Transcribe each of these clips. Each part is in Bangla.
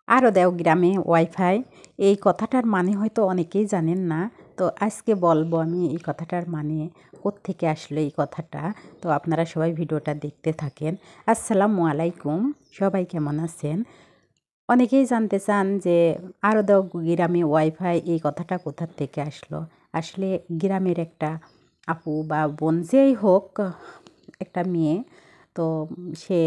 আরও দেও গ্রামে ওয়াইফাই, এই কথাটার মানে হয়তো অনেকেই জানেন না। তো আজকে বলবো আমি এই কথাটার মানে, কোত্থেকে আসলো এই কথাটা। তো আপনারা সবাই ভিডিওটা দেখতে থাকেন। আসসালামু আলাইকুম, সবাই কেমন আছেন? অনেকেই জানতে চান যে আরও দেও গ্রামে ওয়াইফাই, এই কথাটা কোথার থেকে আসলো। আসলে গ্রামের একটা আপু বা বোন যেই হোক, একটা মেয়ে, তো সে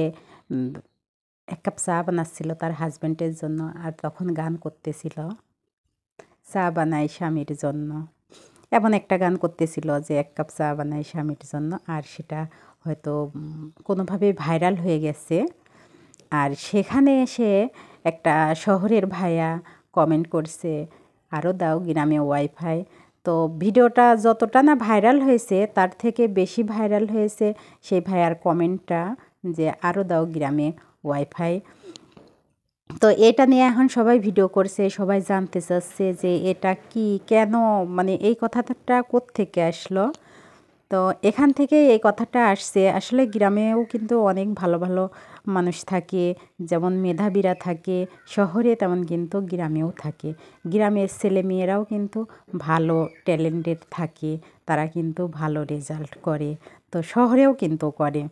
এক কাপ চা বানাচ্ছিল তার হাজব্যান্ডের জন্য, আর তখন গান করতেছিল, চা বানাই স্বামীর জন্য। এমন একটা গান করতেছিল যে এক কাপ চা বানাই স্বামীর জন্য, আর সেটা হয়তো কোনোভাবে ভাইরাল হয়ে গেছে। আর সেখানে এসে একটা শহরের ভাইয়া কমেন্ট করছে, আরও দাও গ্রামে ওয়াইফাই। তো ভিডিওটা যতটা না ভাইরাল হয়েছে, তার থেকে বেশি ভাইরাল হয়েছে সেই ভাইয়ার কমেন্টটা, যে আরও দাও গ্রামে ওয়াইফাই। তো এটা নিয়ে এখন সবাই ভিডিও করছে, সবাই জানতে চাচ্ছে যে এটা কি, কেন, মানে এই কথাটা কোত্থেকে আসলো। তো এখান থেকে এই কথাটা আসছে। আসলে গ্রামেও কিন্তু অনেক ভালো ভালো মানুষ থাকে, যেমন মেধাবীরা থাকে শহরে, তেমন কিন্তু গ্রামেও থাকে। গ্রামের ছেলেমেয়েরাও কিন্তু ভালো ট্যালেন্টেড থাকে, তারা কিন্তু ভালো রেজাল্ট করে, তো শহরেও কিন্তু করে।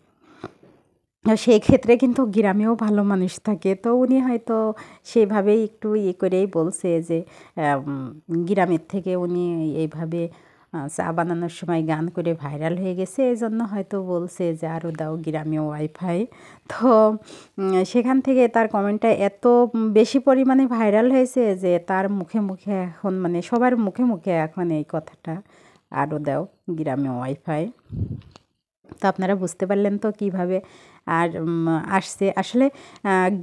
সেই ক্ষেত্রে কিন্তু গ্রামেও ভালো মানুষ থাকে। তো উনি হয়তো সেভাবেই একটু করেই বলছে যে গ্রামের থেকে উনি এইভাবে চা বানানোর সময় গান করে ভাইরাল হয়ে গেছে, এই জন্য হয়তো বলছে যে আরও দাও গ্রামে ওয়াইফাই। তো সেখান থেকে তার কমেন্টটা এত বেশি পরিমাণে ভাইরাল হয়েছে যে তার মুখে মুখে এখন, মানে সবার মুখে মুখে এখন এই কথাটা, আরও দাও গ্রামে ওয়াইফাই। তো আপনারা বুঝতে পারলেন তো কিভাবে আর আসছে। আসলে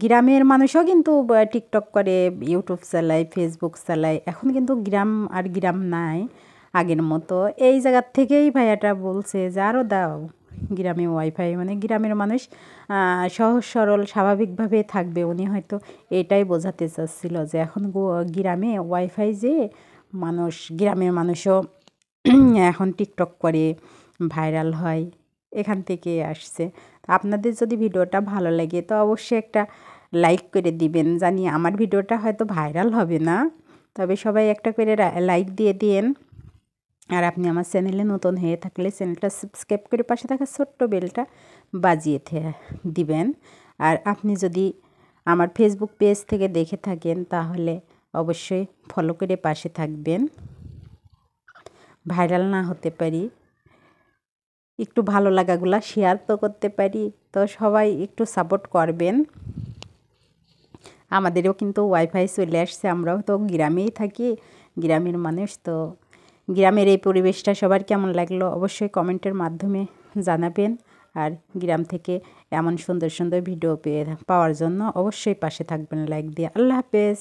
গ্রামের মানুষও কিন্তু টিকটক করে, ইউটিউব চালায়, ফেসবুক চালায়। এখন কিন্তু গ্রাম আর গ্রাম নাই আগের মতো। এই জায়গার থেকেই ভাইয়াটা বলছে যে আরও দাও গ্রামে ওয়াইফাই, মানে গ্রামের মানুষ সহজ সরল স্বাভাবিকভাবে থাকবে। উনি হয়তো এটাই বোঝাতে চাচ্ছিল যে এখন গ্রামে ওয়াইফাই যে মানুষ, গ্রামের মানুষও এখন টিকটক করে ভাইরাল হয়, এখান থেকে আসছে। তো আপনাদের যদি ভিডিওটা ভালো লাগে তো অবশ্যই একটা লাইক করে দিবেন। জানি আমার ভিডিওটা হয়তো ভাইরাল হবে না, তবে সবাই একটা করে লাইক দিয়ে দিন। আর আপনি আমার চ্যানেলে নতুন হয়ে থাকলে চ্যানেলটা সাবস্ক্রাইব করে পাশে থাকা ছোট্ট বেলটা বাজিয়ে দিবেন। আর আপনি যদি আমার ফেসবুক পেজ থেকে দেখে থাকেন তাহলে অবশ্যই ফলো করে পাশে থাকবেন। ভাইরাল না হতে পারি, একটু ভালো লাগাগুলা শেয়ার তো করতে পারি। তো সবাই একটু সাপোর্ট করবেন। আমাদেরও কিন্তু ওয়াইফাই চলে আসছে, আমরাও তো গ্রামেই থাকি, গ্রামের মানুষ। তো গ্রামের এই পরিবেশটা সবার কেমন লাগলো অবশ্যই কমেন্টের মাধ্যমে জানাবেন। আর গ্রাম থেকে এমন সুন্দর সুন্দর ভিডিও পাওয়ার জন্য অবশ্যই পাশে থাকবেন লাইক দিয়ে। আল্লাহ হাফেজ।